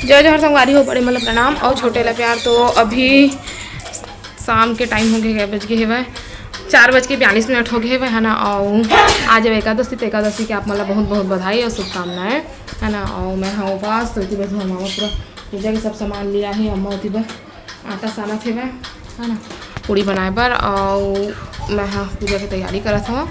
जय जय संगवारी हो, बड़े मतलब प्रणाम और छोटे ला प्यार। तो अभी शाम के टाइम हो गए, बज गए है 4:42 हो गए है ना। और आज एकादशी, तो एकादशी के आप मतलब बहुत बहुत बधाई और शुभकामनाएं है ना। और मैं हाँ उपास तो बस हम पूरा पूजा के सब सामान लिया है। अम्मा होती बस आटा साना थे मैं है ना पूड़ी बनाए पर। और मैं हाँ पूजा की तैयारी करा था,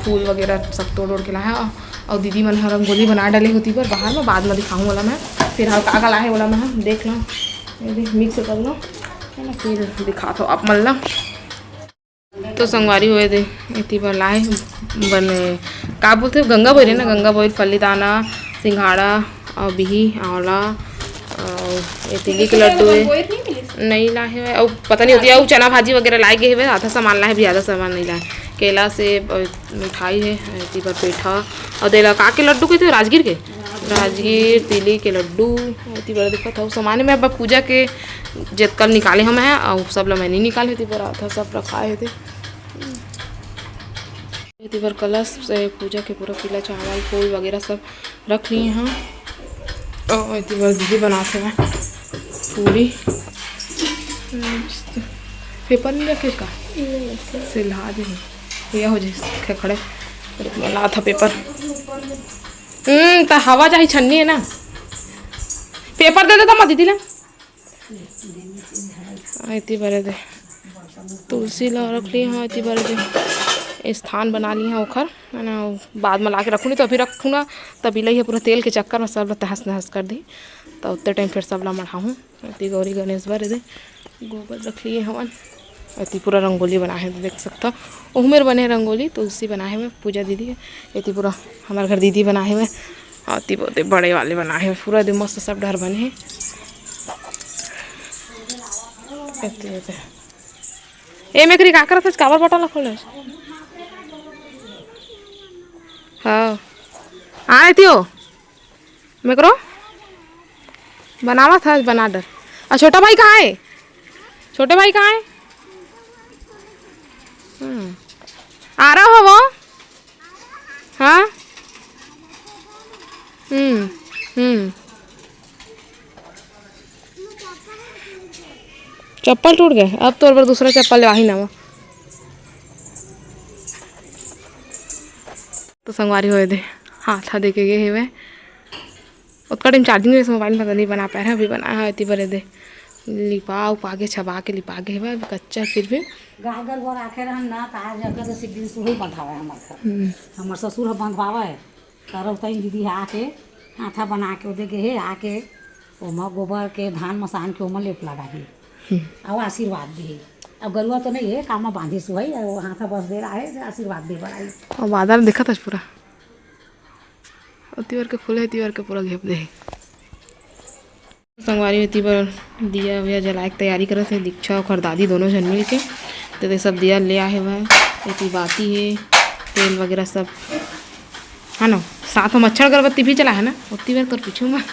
फूल वगैरह सब तोड़ के लाया। और दीदी मन रंगोली बना डाली होती पर बाहर में, बाद में दिखाऊँ वाला मैं। फिर हाँ का लाहे वाला मैं देख लो, मिक्स कर लो है ना, फिर दिखा दो आप मल्ला। तो संगवारी हुए थे इतनी बार लाए बने का बोलते गंगा बोल रहे ना, गंगा बोल फलीदाना सिंघाड़ा और बिही आंवला और ये तिली के लड्डू है नहीं लाए हुए। और पता नहीं होती है चना भाजी वगैरह लाए गए हुए, आधा सामान लाए भी आधा सामान नहीं लाए। केला से मिठाई है इतनी बार पेठा और देला का के लड्डू कहते राजगीर के, राजगीर तिली के लड्डू इतनी बार दिक्कत है सामान में। अब पूजा के जब कल निकाले हम हैं और सब लोग मैंने निकाले थे पर आधा सब रखाए थे। इतनी बार कलश से पूजा के पूरा पीला चावल फूल वगैरह सब रख लिए हैं। और इतनी बार दीदी बनाते हैं पूरी। पेपर नहीं रखे का सिला दे भैया हो जाए खड़े ला था पेपर। तो हवा चाहिए छन्नी है ना, पेपर दे देता मत दीदी ला इतनी बारे दे तुलसी ला रख ली हाँ। इतनी बारे दे स्थान बना ली है ओखर है ना। बाद में ला के रखूँ नहीं तो अभी रखूँ ना तभी लही पूरा तेल के चक्कर में सब तहस नहस कर दी। तो उतने टाइम फिर सब ला मढ़ाऊँ। इतनी गौरी गणेश बारे दे गोबर रख लिए हवन। इतनी पूरा रंगोली बनाए हैं देख सकता उमेर बने रंगोली तुलसी बनाए हुए पूजा दीदी है। इतनी पूरा हमारे घर दीदी बनाए हुए और इतनी बहुत बड़े वाले बनाए हुए पूरा दिन मस्त सब डर बने हैं। ए मैं करी का करत है काबर बटन खोले हाँ हाँ इतनी हो मैं करो बनावा था बना डर। और छोटा भाई कहाँ है, छोटे भाई कहाँ है? आ रहा हो वो हाँ चप्पल टूट गए अब तो और दूसरा चप्पल ले ही ना वो। तो संगवारी हुए थे हाथ दे के गए हुए उतना टाइम चार्जिंग में मोबाइल में नहीं बना पाए हैं अभी बनाया है। इतनी बड़े दे लिपा उपा के छबा के लिपा के है कच्चा फिर भी गागर बर आखे रहन ना आज अगर तो दिन से वही बंधावे हमर ससुर बंधवावे करौ तई दीदी आके आथा बना के दे के आके ओमा गोबर के धान मसान के ओमा लेप लगा दी और आशीर्वाद दी। अब गरुआ तो नहीं है काम बांधी सुई और हाथा बस दे रहा है आशीर्वाद दे बड़ाई। और बादल देखा था पूरा तीवर के फूल है तीवर के पूरा घेप दे। संगवारी होती पर दिया वया जलाए की तैयारी करे थे दीक्षा और दादी दोनों जन मिल के तो सब दिया ले आए हुआ है। इतनी बाती है तेल वगैरह सब है ना। साथ में मच्छर अगरबत्ती भी चला है ना उतनी बार तो पीछू में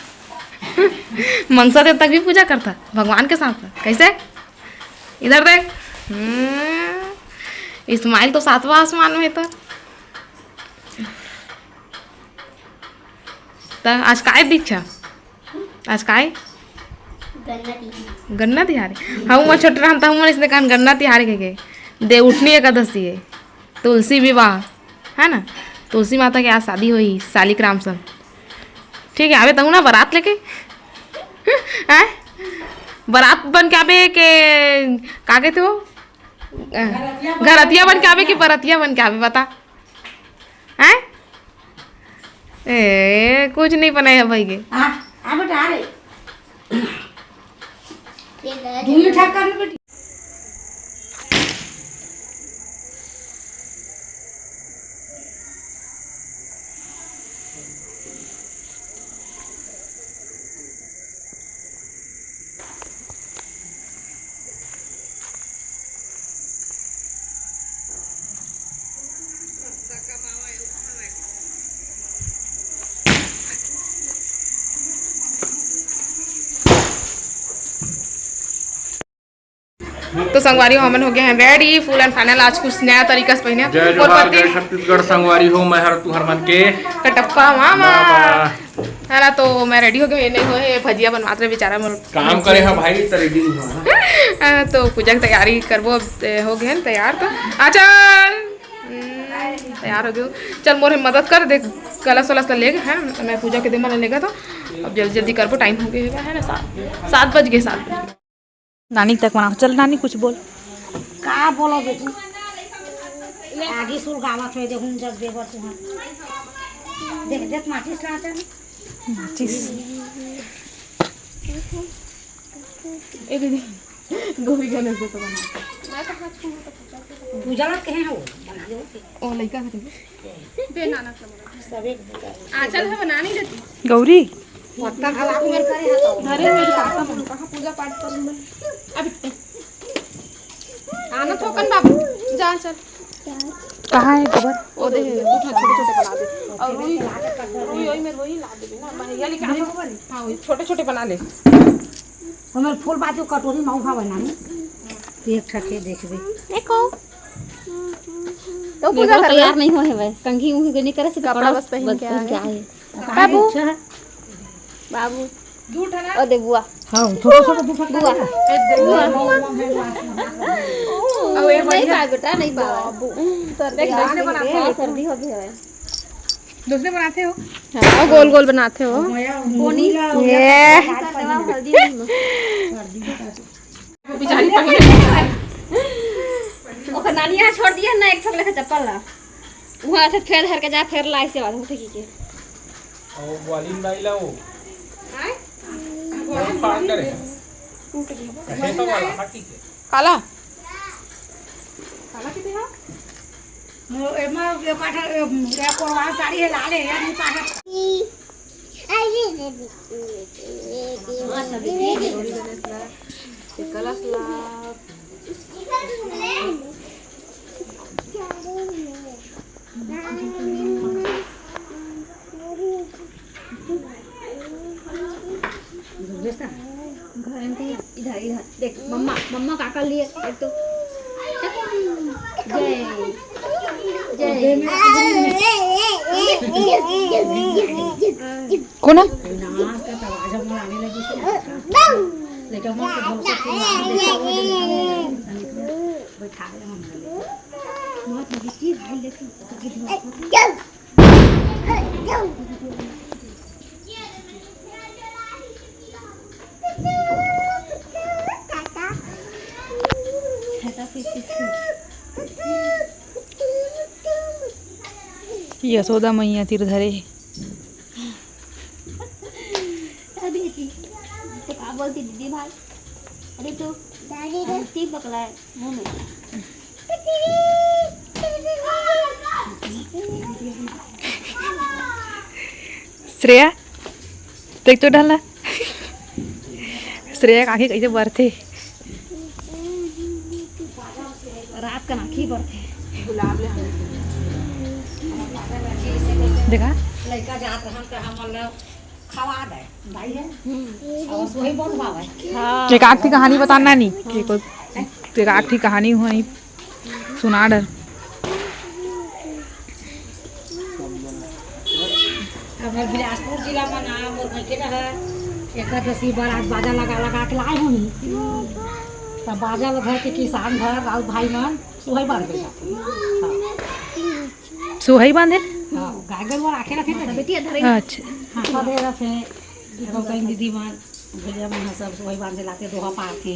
मनसा देव तक भी पूजा करता भगवान के साथ कैसे इधर देख इस्माइल तो 7वां आसमान में तो आज काय दीक्षा आज काय गन्ना तिहारी हम मैं छोटे रहता हूँ इसने कहा गन्ना तिहारी के दे उठनी एकादशी है तुलसी विवाह है ना। तुलसी माता के आज शादी हुई शालिग्राम सब ठीक है आवे तहु ना बारात लेके हैं बारात बन के आवे के का कहते हो घरतिया बन के आवे कि बरतिया बन के आवे बता हैं ए कुछ नहीं बनाया भाई के आ बेटा आ रे दूर ठाक कर बेटी। तो संगवारी हमन हो गए हैं रेडी फुल एंड फाइनल। आज कुछ नया तरीका से पहने जय जोहार जय छत्तीसगढ़ संगवारी हो मैं हर तुहर मन के कटप्पा मामा। है ना। तो मैं रेडी हो गई, नहीं हो भजिया बनवाते रहे बेचारा मोर काम करे हाँ भाई तो रेडी हुआ तो पूजा की तैयारी करबो। अब हो गए तैयार तो आचल तैयार हो गए। चल मोर मदद कर देख कलश वलश ले गए है। मैं पूजा के दिन में लेगा तो अब जल्दी जल्दी करबो। टाइम हो गया है ना 7 बज गए। 7 बज गए। नानी तक बना। चल नानी कुछ बोल। का बोलो बेटी आगे सुर गावत है देखूं जब देवर तुहां देख देख माचिस लाता है माचिस ए दीदी गोभी का नहीं तो बना पूजा लग कहे हो बना दो ओ लइका है बे नाना सबे आचल है बना नहीं देती गौरी पत्ता खला को मेरे करे है तो अरे मेरे पापा मन कहां पूजा पाठ करूं मैं। अभी आना थोकन बाबू जा चल। कहाँ है गोबर? ओ दे छोटे छोटे बना दे और रुई ओई में रुई ला दे ना भैया लेके आने को बनी। हां वही छोटे छोटे बना ले। हमें फूल बाजू कटोरी में उठा बना एक ठके देखबे देखो तो पूजा तैयार नहीं हो है भाई कंघी उंघी को नहीं करे से कपड़ा बस पहन के क्या आए है बाबू बाबू दूध है ना ओ दे बुआ हां छोटे छोटे दू ठके बुआ और ये नहीं पा बेटा नहीं पा देख खाने बनाते हो सर्दी हो गई है दूसरे बनाते हो हां गोल गोल बनाते हो कोनी ये हल्दी बेचारी पहले ओकर नानी यहाँ छोड़ दिया ना एक छोड़ लेके चप्पल ला वहां से फेर धर के जा फेर लाई से बात होते की के और वाली लाई लाओ वो पान करे है तो वाला हटी के काला काला कितने है एमा ये पाठा ये कोरवा साड़ी है लाले यार नहीं पाठा कलश ला घर में इधर इधर देख मम्मा मम्मा काका लिए एक तो जय कौन है? नाच का तवाजा में आने लगी लेकिन मैं तो बहुत सकती बैठा ले हम बहुत बिस्ती हाल लेके यशोदा मैया तीर धरे तो क्या बोलती दीदी भाई अरे तो दादी पकड़ा है मुंह में श्रेया देख तो डालना श्रेया काकी कैसे बढ़ते रात का नाखी बढ़ते गुलाब ले देखा लड़का जात हम के हम मतलब खवा दे भाई है और सोही बहुत भाव है एक आखिरी कहानी बताना नहीं कि कोई एक आखिरी कहानी हो नहीं सुना डर अब बिलासपुर जिला में नाम और के है एकादशी बारात बाजा लगा लगा के लाए हूँ तब बाजा लगा के किसान घर राउत भाई मन सोही बांध दे सुहाई बांधे हां गाय गरवा रखे रखे बेटी धरे अच्छा हां दे रखे गौतम दीदी मन भैया मन सब सोही बांधे लाते दोहा पाते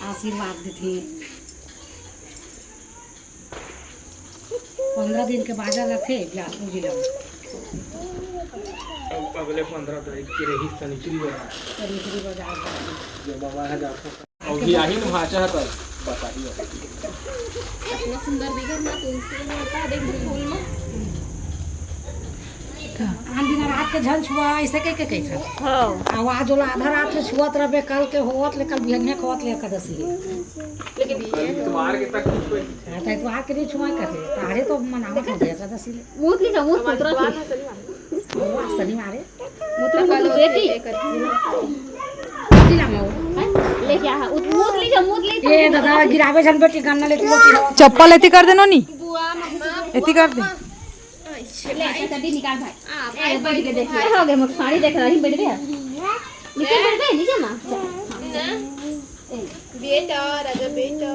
आशीर्वाद देते 15 दिन के बाजा रखे बिलासपुर जिला में अगले 15 तारीख की रही शनिचरी बाजार जो बाबा है जाता और ये आही न भाचा है तब बताइए इतना सुंदर दिखा ना तो इससे होता देख फूल में आन दिन रात के झल छुआ ऐसे के था हां आवाज वाला आधा रात के छुअत रहे कल के होत ले कल बिहने खोत ले एकादशी लेकिन इतवार के तक कोई आता तो आके नहीं छुआ करते तारे तो मनावत हो एकादशी ले मूत ली मूत पुत्र वो शनिवार मूत बेटी जिला में ले क्या है मूत ली मूत ली ये दादा गिरावे जन बेटी गन्ना लेती लोग चप्पल एती कर देनो नी बुआ मम्मा एती कर दे ले चड्डी निकाल भाई ए बैठ के देख ले हो गए मत साड़ी देख रही बैठ गया नीचे बैठ गए नीचे ना बेटा राजा बेटा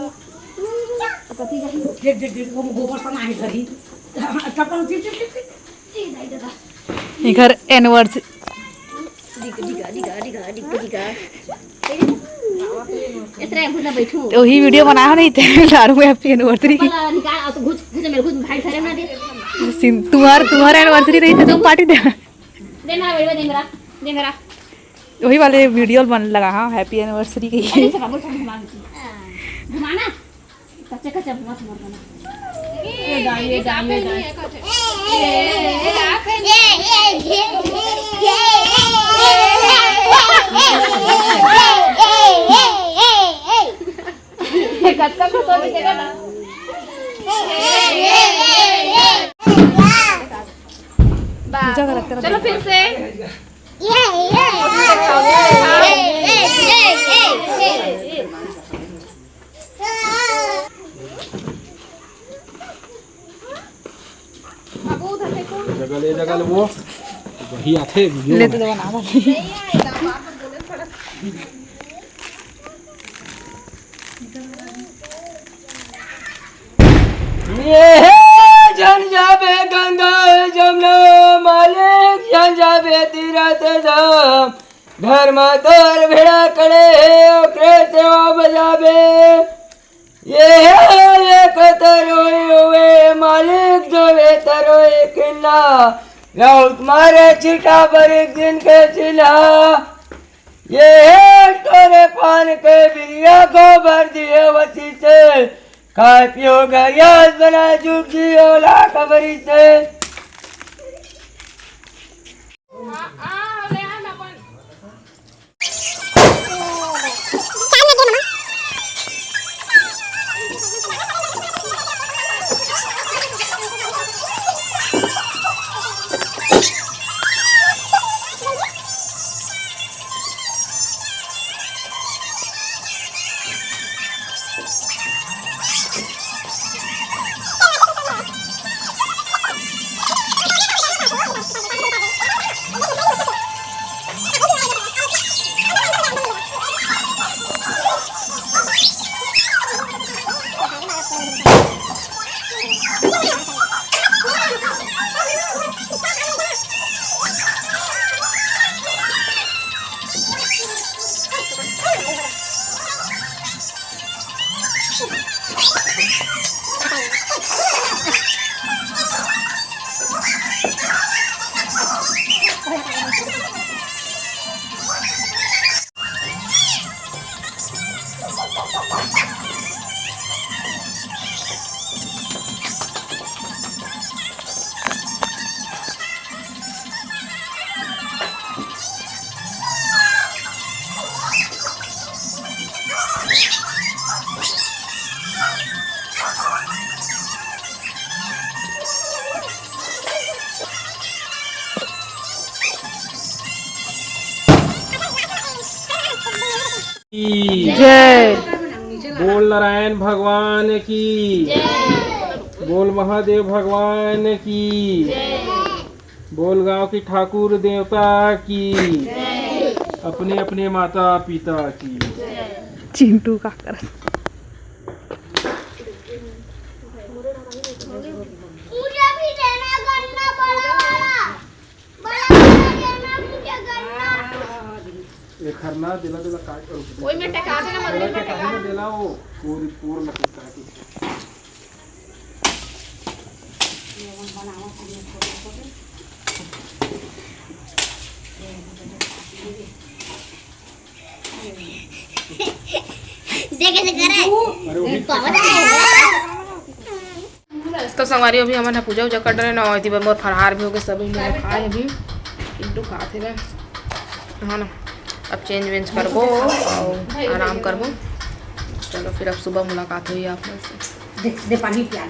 पति जाई डेढ़ वो गोबर से नहीं करी कपड़ा इधर एनिवर्सरी दिगा इतना भूना बैठू तो ही वीडियो बना नहीं थे लारू में हैप्पी एनिवर्सरी की वाला निकाल और तो घुस मेरे घुस भाई सारे ना दे तुम्हारा एनिवर्सरी रही थी तुम पार्टी दे दे मेरा बेटा दे मेरा वही वाले वीडियो बन लगा हाँ हैप्पी एनिवर्सरी की अरे सब बोल घुमाना कच्चे कच्चे मत मारना ये गाड़ी कच्चा को तो देगा ना पूजा का लगता है चलो फिर से जगल वो वही आते वीडियो ले तो बना वाली ये जन जाबे गंगा जमुना मालिक जन जाबे तीरथ धाम धर्म तोर भेड़ा करे ओकरे सेवा बजाबे ये कतरोए हुए मालिक जो वे तरोए किन्ना राउ तुम्हारे चिटा पर एक दिन के चिल्ला ये तोरे पान के बिरिया गोबर दिए वसी से खाए पियो गरियाज बना जुट जियो ला कबरी से जय बोल नारायण भगवान की बोल महादेव भगवान की बोल गांव की ठाकुर देवता की अपने अपने माता पिता की चिंटू का कर पूजा भी देना करना बड़ा पूजा करना ये खरना दिला दिला काट कोई में टका देना मंदिर में टका दिला वो पूरी पूर्ण काट तो संगवारी अभी हमारे पूजा उजा कर रहे ना थी मोर फरहार भी हो गए सभी लोग खाए अभी इंटू खाते हुए हाँ ना अब चेंज वेंज करबो और आराम करबो चलो फिर अब सुबह मुलाकात हुई आप लोग से दे पानी पिया